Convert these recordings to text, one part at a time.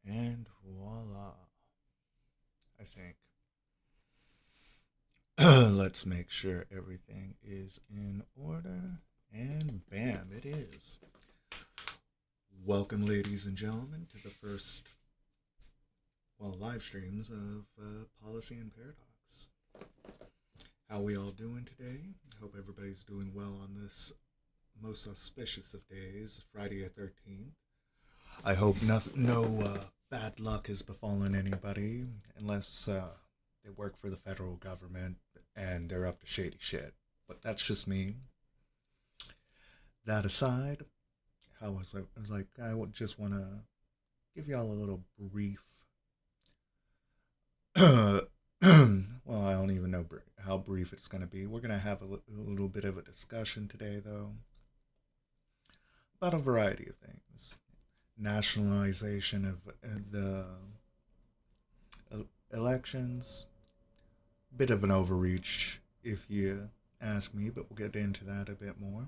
And voila, I think. Let's make sure everything is in order. And bam, it is. Welcome, ladies and gentlemen, to the first, live streams of Policy and Paradox. How we all doing today? Hope everybody's doing well on this most auspicious of days, Friday the 13th. I hope no bad luck has befallen anybody, unless they work for the federal government and they're up to shady shit. But that's just me. That aside, how was it? Like, I would just want to give y'all a little brief. Well, I don't even know how brief it's going to be. We're going to have a little bit of a discussion today, though, about a variety of things. Nationalization of the elections. Bit of an overreach, if you ask me, but we'll get into that a bit more.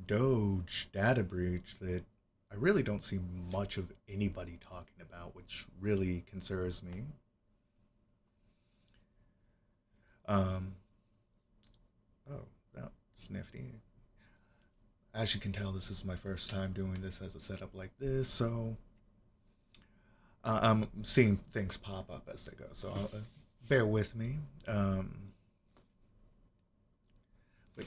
Doge data breach that I really don't see much of anybody talking about, which really concerns me. Um, oh, that's nifty. As you can tell, this is my first time doing this as a setup like this, so I'm seeing things pop up as they go. So bear with me. But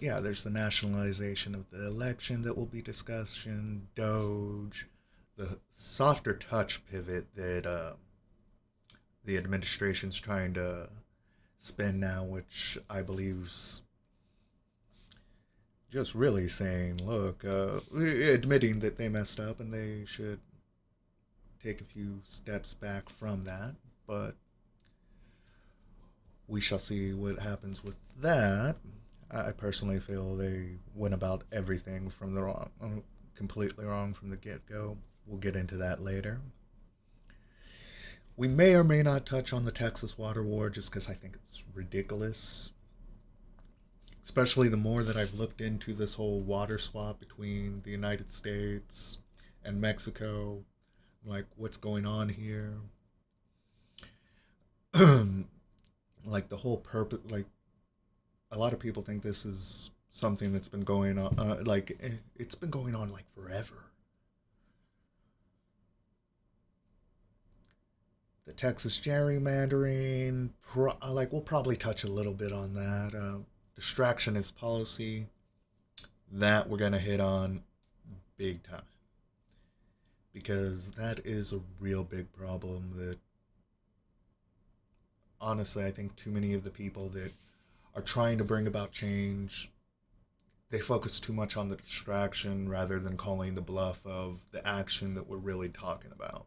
yeah, there's the nationalization of the election that will be discussion, Doge, the softer touch pivot that the administration's trying to spin now, which I believe's just really saying, look, admitting that they messed up and they should take a few steps back from that. But we shall see what happens with that. I personally feel they went about everything from the wrong, completely wrong from the get go. We'll get into that later. We may or may not touch on the Texas water war just because I think it's ridiculous. Especially the more that I've looked into this whole water swap between the United States and Mexico. Like, what's going on here? Like, the whole purpose, like, a lot of people think this is something that's been going on, it's been going on like forever. The Texas gerrymandering, we'll probably touch a little bit on that. Distractionist policy, that we're gonna hit on big time because that is a real big problem that honestly I think too many of the people that are trying to bring about change, they focus too much on the distraction rather than calling the bluff of the action that we're really talking about.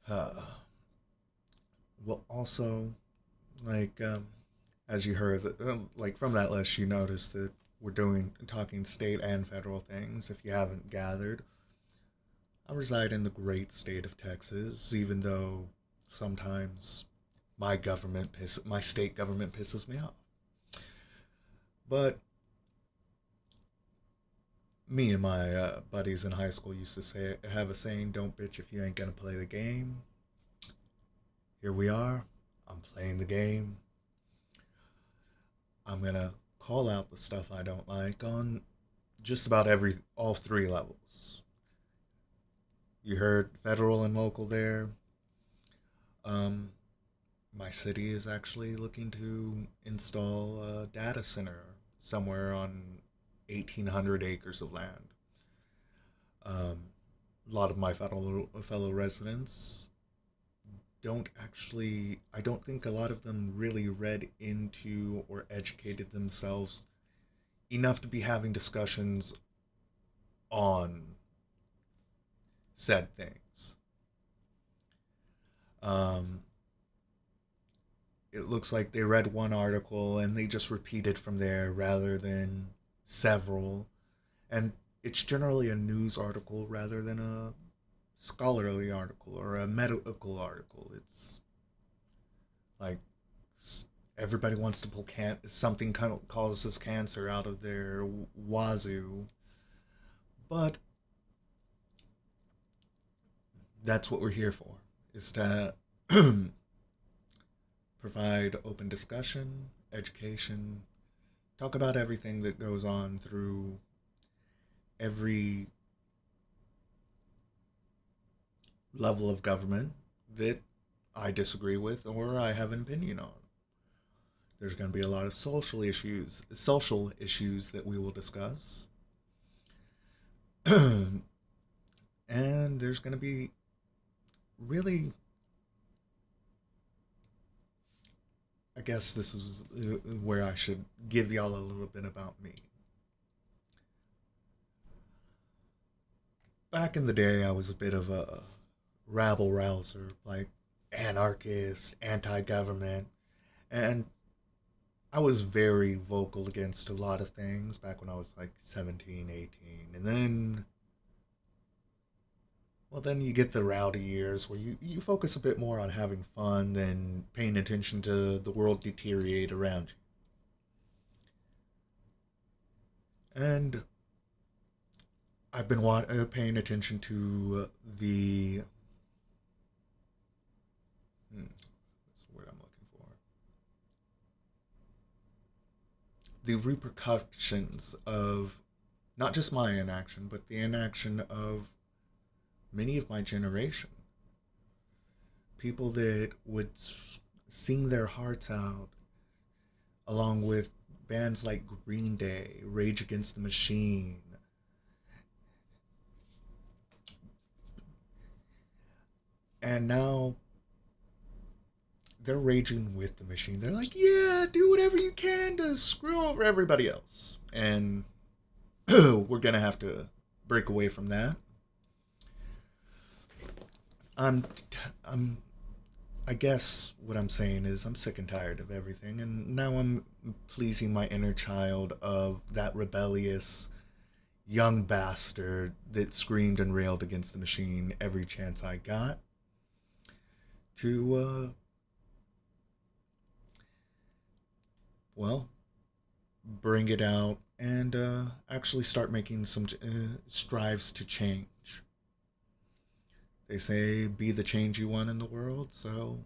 Uh, well, also, like, as you heard, like from that list, you noticed that we're talking state and federal things. If you haven't gathered, I reside in the great state of Texas, even though sometimes my state government pisses me off. But me and my buddies in high school used to have a saying, "Don't bitch if you ain't gonna play the game." Here we are. I'm playing the game. I'm gonna call out the stuff I don't like on just about all three levels. You heard federal and local there. Um, my city is actually looking to install a data center somewhere on 1,800 acres of land. A lot of my fellow residents I don't think a lot of them really read into or educated themselves enough to be having discussions on said things. Um, it looks like they read one article and they just repeated from there rather than several. And it's generally a news article rather than a scholarly article or a medical article. It's like everybody wants to pull something kind of causes cancer out of their wazoo, but that's what we're here for, is to provide open discussion, education, talk about everything that goes on through every level of government that I disagree with or I have an opinion on. There's going to be a lot of social issues that we will discuss. And there's going to be really, I guess this is where I should give y'all a little bit about me. Back in the day, I was a bit of a rabble rouser, like anarchist, anti government, and I was very vocal against a lot of things back when I was like 17, 18. And then, well, then you get the rowdy years where you focus a bit more on having fun than paying attention to the world deteriorate around you. And I've been paying attention to what's the word I'm looking for? The repercussions of not just my inaction, but the inaction of many of my generation. People that would sing their hearts out, along with bands like Green Day, Rage Against the Machine. And now they're raging with the machine. They're like, yeah, do whatever you can to screw over everybody else. And we're going to have to break away from that. I'm, I'm, I guess what I'm saying is I'm sick and tired of everything. And now I'm pleasing my inner child of that rebellious young bastard that screamed and railed against the machine every chance I got to, well, bring it out and actually start making some strives to change. They say be the change you want in the world, so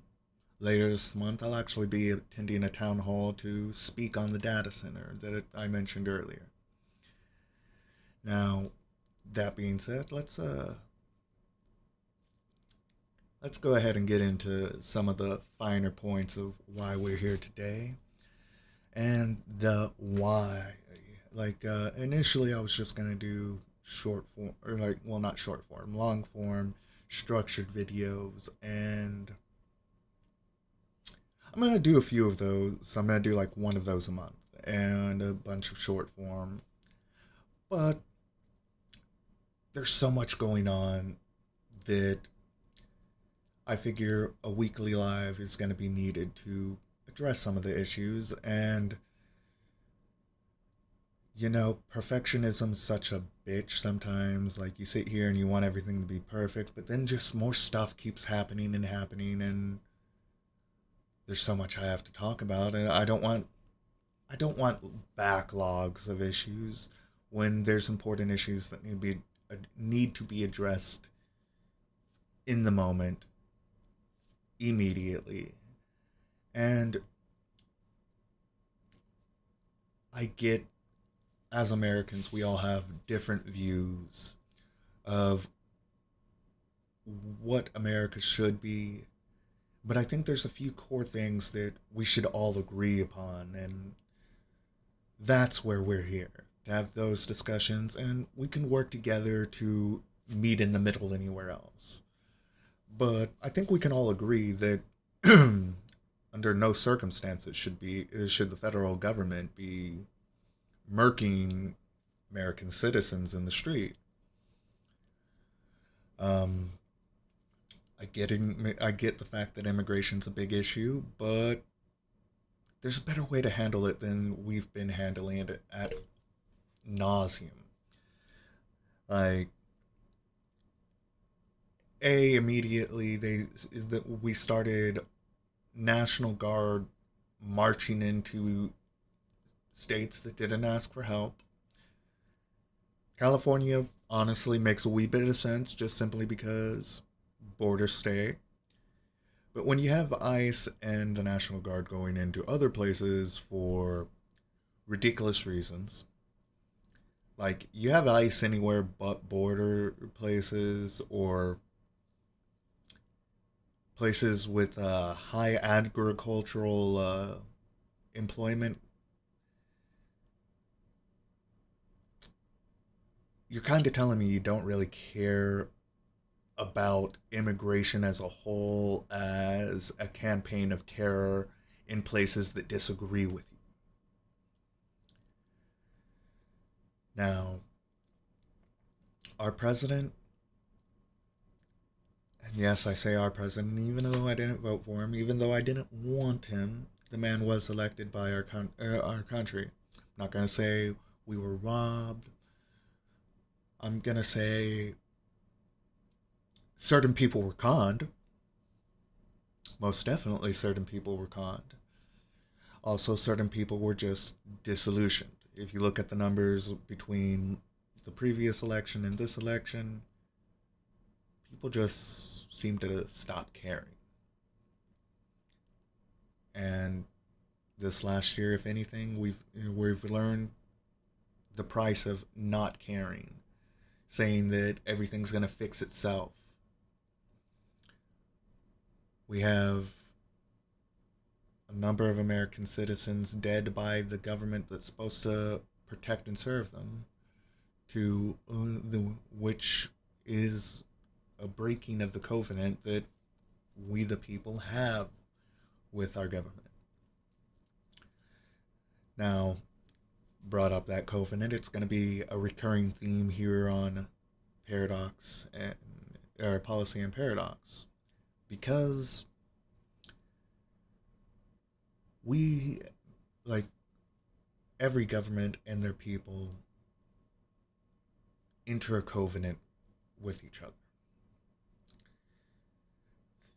later this month I'll actually be attending a town hall to speak on the data center that I mentioned earlier. Now, that being said, let's go ahead and get into some of the finer points of why we're here today and the why. Like initially, I was just gonna do short form, or like, well, not short form, long form, structured videos, and I'm gonna do a few of those. So I'm gonna do like one of those a month and a bunch of short form. But there's so much going on that I figure a weekly live is going to be needed to address some of the issues. And, perfectionism's such a bitch sometimes. Like, you sit here and you want everything to be perfect, but then just more stuff keeps happening and happening, and there's so much I have to talk about. And I don't want backlogs of issues when there's important issues that need to be addressed in the moment, immediately. And I get, as Americans, we all have different views of what America should be. But I think there's a few core things that we should all agree upon. And that's where we're here, to have those discussions. And we can work together to meet in the middle anywhere else. But I think we can all agree that under no circumstances should the federal government be murking American citizens in the street. Um, I get the fact that immigration's a big issue, but there's a better way to handle it than we've been handling it at nauseum. Like, immediately we started National Guard marching into states that didn't ask for help. California honestly makes a wee bit of sense just simply because border state. But when you have ICE and the National Guard going into other places for ridiculous reasons, like you have ICE anywhere but border places or places with high agricultural employment, you're kind of telling me you don't really care about immigration as a whole as a campaign of terror in places that disagree with you. Now, our president, and yes, I say our president, even though I didn't vote for him, even though I didn't want him, the man was elected by our country. I'm not going to say we were robbed. I'm going to say certain people were conned. Most definitely, certain people were conned. Also, certain people were just disillusioned. If you look at the numbers between the previous election and this election, people just seem to stop caring. And this last year, if anything, we've learned the price of not caring, saying that everything's going to fix itself. We have a number of American citizens dead by the government that's supposed to protect and serve them, to which is a breaking of the covenant that we the people have with our government. Now, brought up that covenant, it's going to be a recurring theme here on Paradox and or Policy and Paradox, because we, like every government and their people, enter a covenant with each other.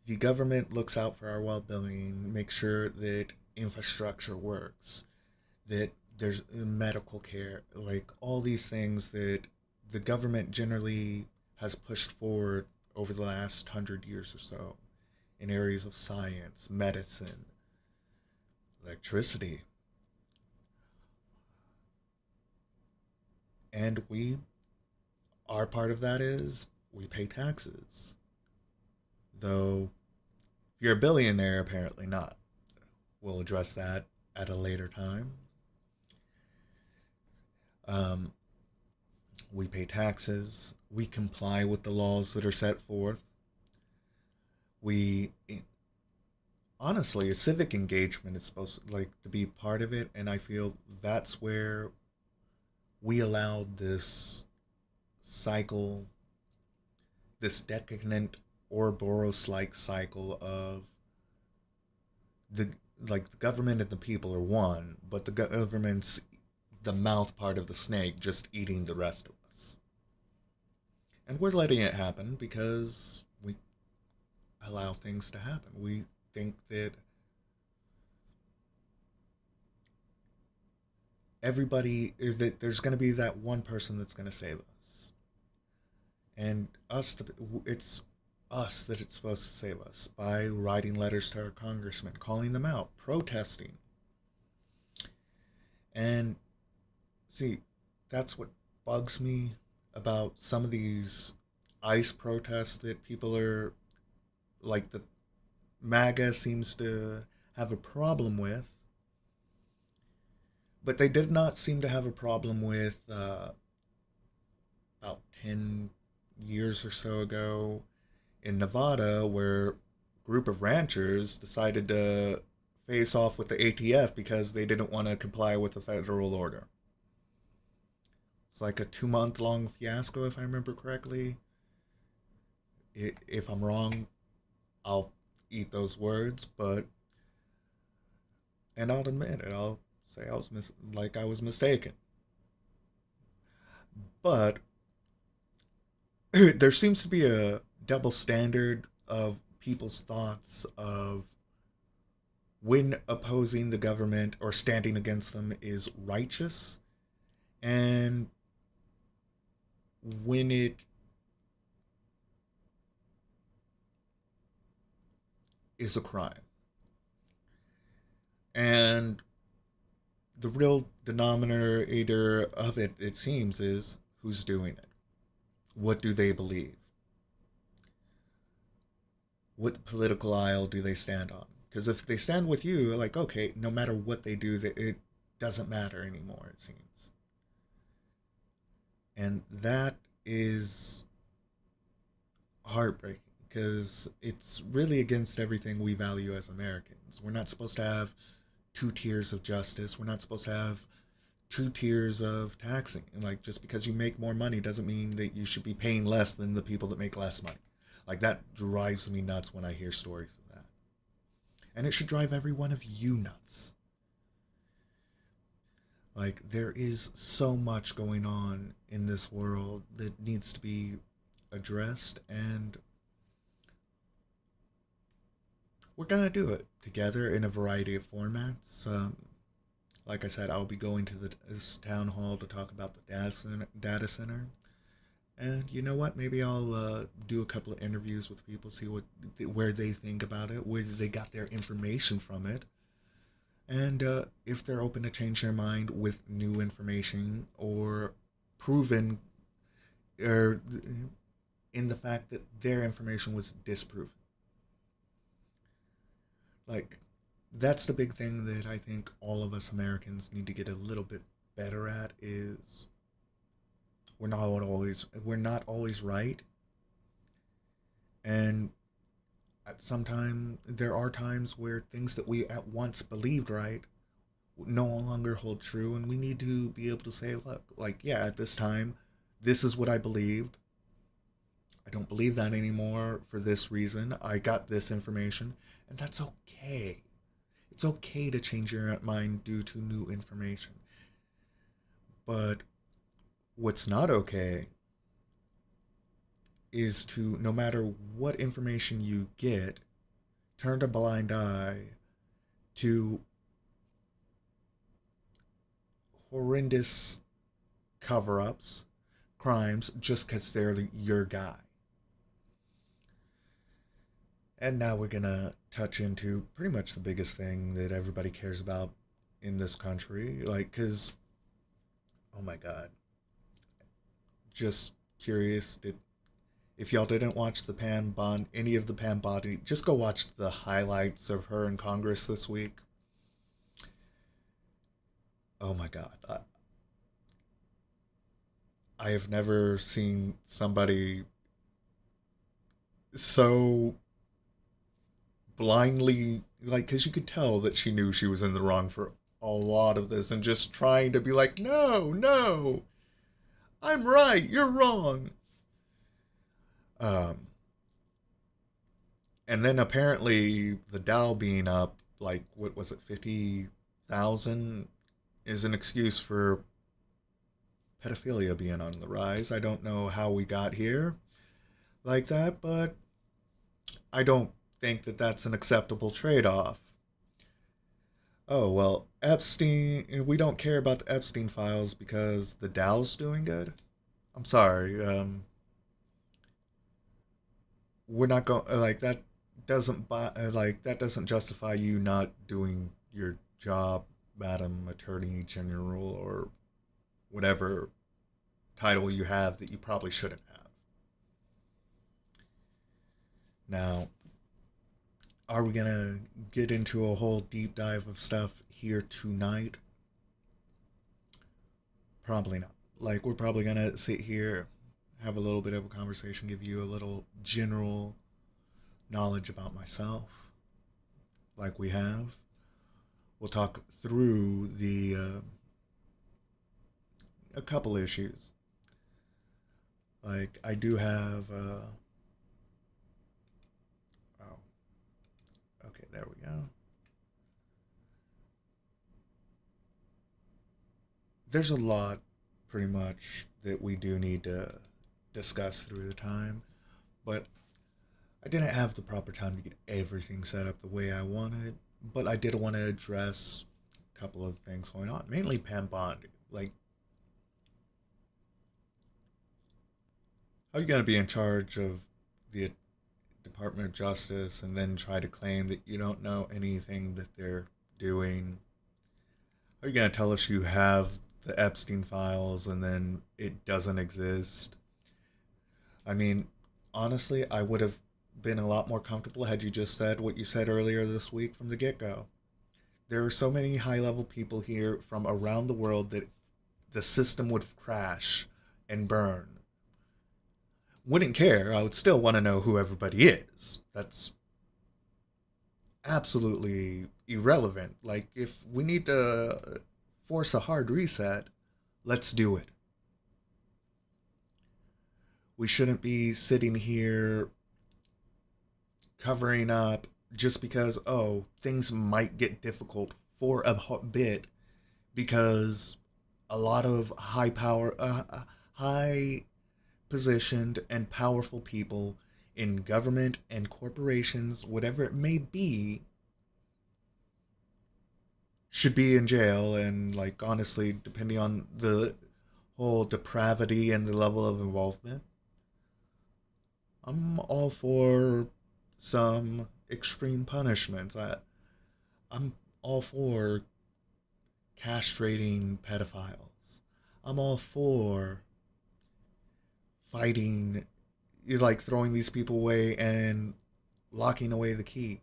The government looks out for our well-being, makes sure that infrastructure works, that there's medical care, like all these things that the government generally has pushed forward over the last 100 years or so in areas of science, medicine, electricity. And our part of that is we pay taxes. Though, if you're a billionaire, apparently not. We'll address that at a later time. Um, we pay taxes. We comply with the laws that are set forth. We honestly, a civic engagement is supposed to be part of it, and I feel that's where we allowed this cycle, this decadent Ouroboros-like cycle of the the government and the people are one, but the government's the mouth part of the snake just eating the rest of us. And we're letting it happen because we allow things to happen. We think that that there's going to be that one person that's going to save us. And it's us that it's supposed to save us by writing letters to our congressmen, calling them out, protesting. And see, that's what bugs me about some of these ICE protests that people are the MAGA seems to have a problem with, but they did not seem to have a problem with about 10 years or so ago in Nevada, where a group of ranchers decided to face off with the ATF because they didn't want to comply with the federal order. It's like a 2-month long fiasco, if I remember correctly. If I'm wrong, I'll eat those words, and I'll admit it. I'll say I was mistaken. But there seems to be a double standard of people's thoughts of when opposing the government or standing against them is righteous, and when it is a crime. And the real denominator of it, it seems, is who's doing it. What do they believe? What political aisle do they stand on? Because if they stand with you, like, okay, no matter what they do, it doesn't matter anymore, it seems. And that is heartbreaking because it's really against everything we value as Americans. We're not supposed to have two tiers of justice. We're not supposed to have two tiers of taxing. And like, just because you make more money doesn't mean that you should be paying less than the people that make less money. Like, that drives me nuts when I hear stories of that. And it should drive every one of you nuts. Like, there is so much going on in this world that needs to be addressed, and we're gonna do it together in a variety of formats. Like I said, I'll be going to this town hall to talk about the data center. And you know what? Maybe I'll do a couple of interviews with people, see where they think about it, where they got their information from it, and if they're open to change their mind with new information or proven, or in the fact that their information was disproven. Like, that's the big thing that I think all of us Americans need to get a little bit better at is we're not always right, and at some time there are times where things that we at once believed right no longer hold true, and we need to be able to say, look, like, yeah, at this time this is what I believed. I don't believe that anymore for this reason. I got this information, and that's okay. It's okay to change your mind due to new information. But what's not okay is to, no matter what information you get, turn a blind eye to horrendous cover ups, crimes, just because they're your guy. And now we're gonna touch into pretty much the biggest thing that everybody cares about in this country. Like, because, oh my god, just curious, if y'all didn't watch any of the Pam Bondi, just go watch the highlights of her in Congress this week. Oh my god, I have never seen somebody so blindly, like, because you could tell that she knew she was in the wrong for a lot of this, and just trying to be like, no, no, I'm right, you're wrong. Um, and then apparently the Dow being up, like, what was it, 50,000 is an excuse for pedophilia being on the rise. I don't know how we got here like that, but I don't think that that's an acceptable trade off. Oh, well, Epstein, we don't care about the Epstein files because the Dow's doing good? I'm sorry. We're not going, like, that that doesn't justify you not doing your job, Madam Attorney General, or whatever title you have that you probably shouldn't have. Now, are we gonna get into a whole deep dive of stuff here tonight? Probably not. Like, we're probably gonna sit here, have a little bit of a conversation, give you a little general knowledge about myself, like we have. We'll talk through a couple issues. Like, I do have. Oh, okay, there we go. There's a lot, pretty much, that we do need to discuss through the time, but I didn't have the proper time to get everything set up the way I wanted. But I did want to address a couple of things going on, mainly Pam Bondi. Like, how are you going to be in charge of the Department of Justice and then try to claim that you don't know anything that they're doing? Are you going to tell us you have the Epstein files and then it doesn't exist? I mean, honestly, I would have been a lot more comfortable had you just said what you said earlier this week from the get go. There are so many high level people here from around the world that the system would crash and burn. Wouldn't care. I would still want to know who everybody is. That's absolutely irrelevant. Like, if we need to force a hard reset, let's do it. We shouldn't be sitting here covering up just because, oh, things might get difficult for a bit because a lot of high positioned and powerful people in government and corporations, whatever it may be, should be in jail. And, like, honestly, depending on the whole depravity and the level of involvement, I'm all for some extreme punishments. I'm all for castrating pedophiles. I'm all for fighting, like throwing these people away and locking away the key.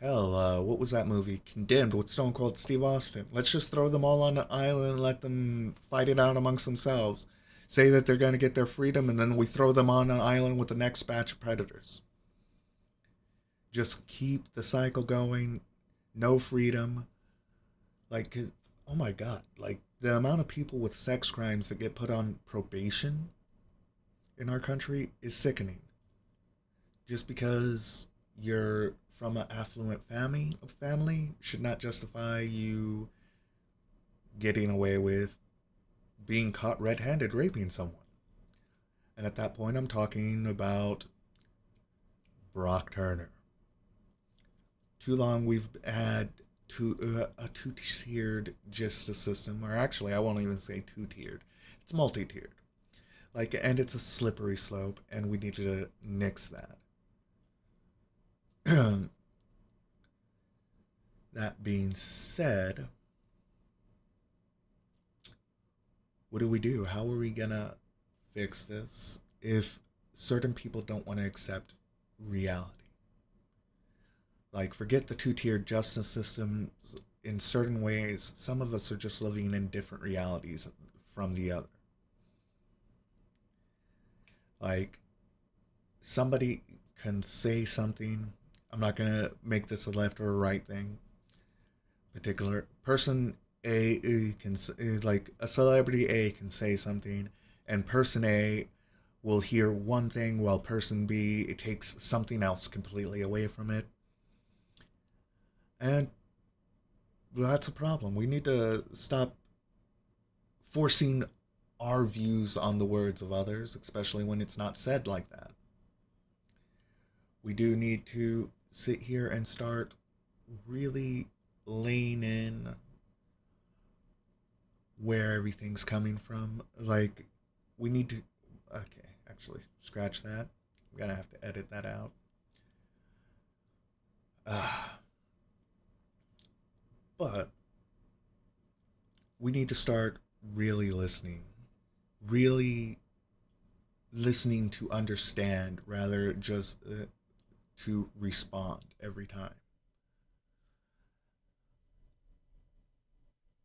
Hell, what was that movie? Condemned with Stone Cold Steve Austin. Let's just throw them all on an island and let them fight it out amongst themselves. Say that they're going to get their freedom, and then we throw them on an island with the next batch of predators. Just keep the cycle going. No freedom. Like, oh my god. Like, the amount of people with sex crimes that get put on probation in our country is sickening. Just because you're from an affluent family should not justify you getting away with being caught red-handed raping someone. And at that point, I'm talking about Brock Turner. Too long we've had a two-tiered justice system, or actually, I won't even say two-tiered. It's multi-tiered. Like, and it's a slippery slope, and we need to nix that. That being said, what do we do? How are we gonna fix this if certain people don't want to accept reality? Like, forget the two-tiered justice system. In certain ways, some of us are just living in different realities from the other. Like, somebody can say something. I'm not gonna make this a left or a right thing. Particular person A can, like, a celebrity A can say something, and person A will hear one thing while person B takes something else completely away from it. And that's a problem. We need to stop forcing our views on the words of others, especially when it's not said like that. We do need to sit here and start really laying in where everything's coming from. Like, we need to. Okay, actually, scratch that. I'm gonna have to edit that out. Uh, but we need to start really listening. Really listening to understand rather just to respond every time.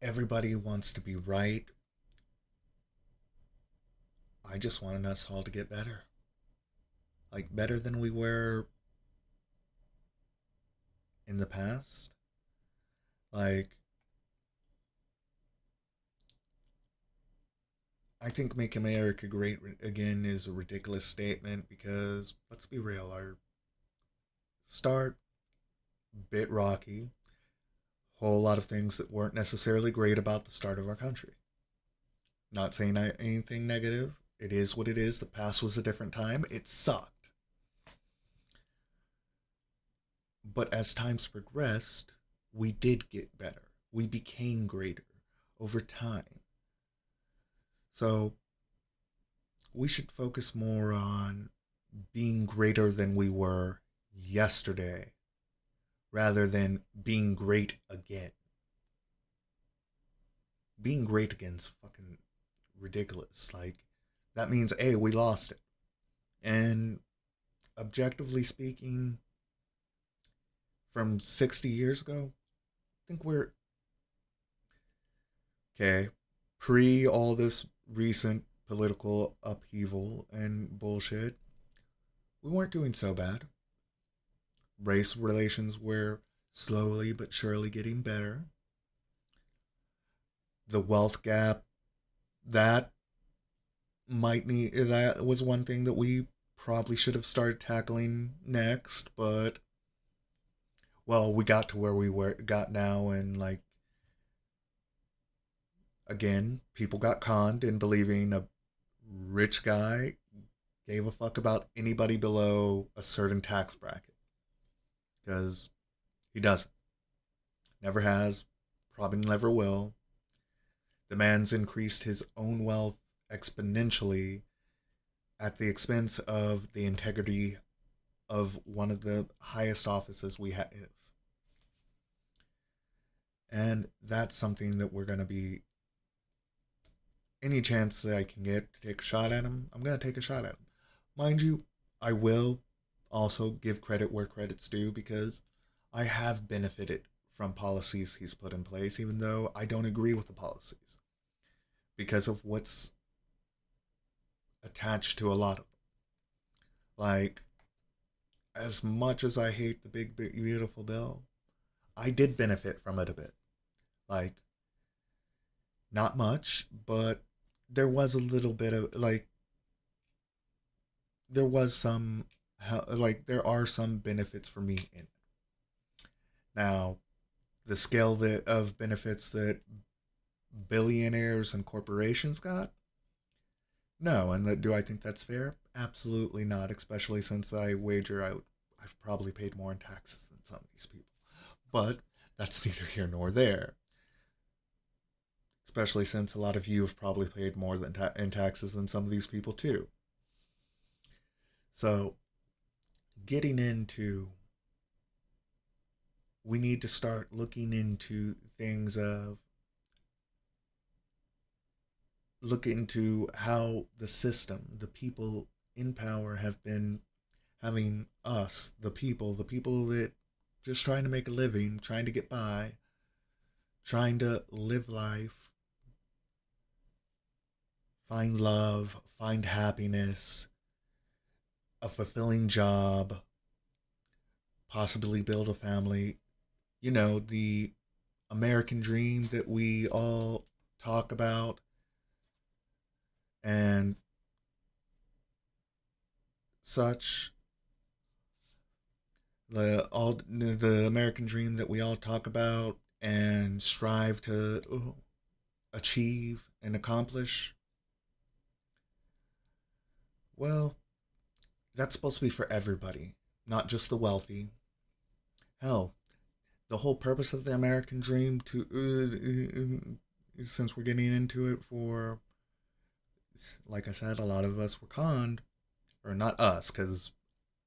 Everybody wants to be right. I just want us all to get better. Like, better than we were in the past. Like, I think Make America Great Again is a ridiculous statement because, let's be real, our start, bit rocky, whole lot of things that weren't necessarily great about the start of our country. Not saying anything negative. It is what it is. The past was a different time. It sucked. But as times progressed, we did get better. We became greater over time. So we should focus more on being greater than we were yesterday rather than being great again. Being great again is fucking ridiculous. Like, that means, A, we lost it. And objectively speaking, from 60 years ago, I think we're okay. Pre all this recent political upheaval and bullshit, we weren't doing so bad. Race relations were slowly but surely getting better. The wealth gap, that that was one thing that we probably should have started tackling next, but well, we got to where we got now, and like, again, people got conned in believing a rich guy gave a fuck about anybody below a certain tax bracket, because he doesn't. Never has, probably never will. The man's increased his own wealth exponentially at the expense of the integrity of one of the highest offices we have. And that's something that we're going to be, any chance that I can get to take a shot at him, I'm going to take a shot at him. Mind you, I will also give credit where credit's due, because I have benefited from policies he's put in place, even though I don't agree with the policies, because of what's attached to a lot of them. Like, as much as I hate the big beautiful bill, I did benefit from it a bit. Like, not much, but there was a little bit of, like, there was some, like, there are some benefits for me in it. Now, the scale of benefits that billionaires and corporations got, no. And do I think that's fair? Absolutely not, especially since I wager I've probably paid more in taxes than some of these people. But that's neither here nor there, especially since a lot of you have probably paid more in taxes than some of these people too. So, getting into, we need to start looking into things of, look into how the system, the people in power have been having us, the people that just trying to make a living, trying to get by, trying to live life, find love, find happiness, a fulfilling job, possibly build a family. You know, the American dream that we all talk about, and such. The American dream that we all talk about and strive to achieve and accomplish. Well, that's supposed to be for everybody, not just the wealthy. Hell, the whole purpose of the American dream, since we're getting into it, for, like I said, a lot of us were conned, or not us, because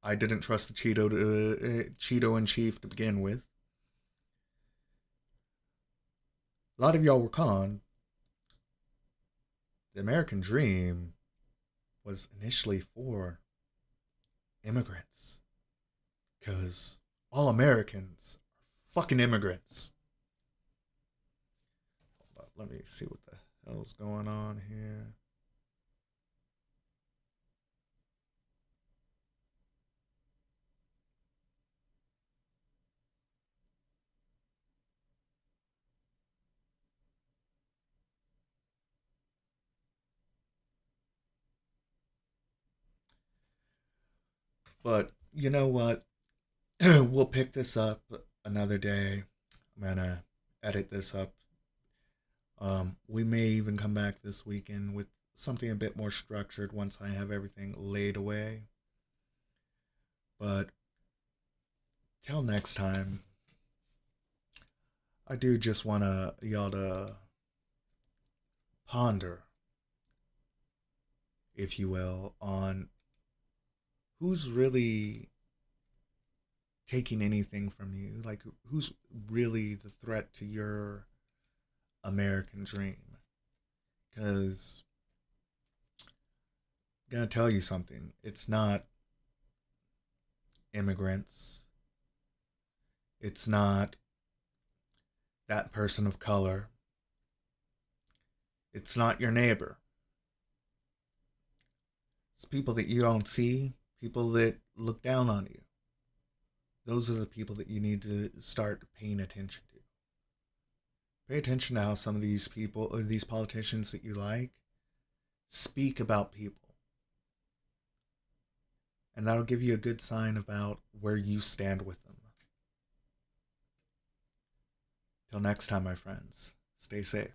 I didn't trust the Cheeto in chief to begin with. A lot of y'all were conned. The American dream was initially for immigrants, because all Americans are fucking immigrants. Hold up, let me see what the hell's going on here. But you know what? We'll pick this up another day. I'm gonna edit this up. We may even come back this weekend with something a bit more structured once I have everything laid away. But till next time, I do just want y'all to ponder, if you will, on who's really taking anything from you? Like, who's really the threat to your American dream? Because I'm gonna tell you something. It's not immigrants. It's not that person of color. It's not your neighbor. It's people that you don't see, people that look down on you. Those are the people that you need to start paying attention to. Pay attention to how some of these people, or these politicians that you like, speak about people. And that'll give you a good sign about where you stand with them. Till next time, my friends, stay safe.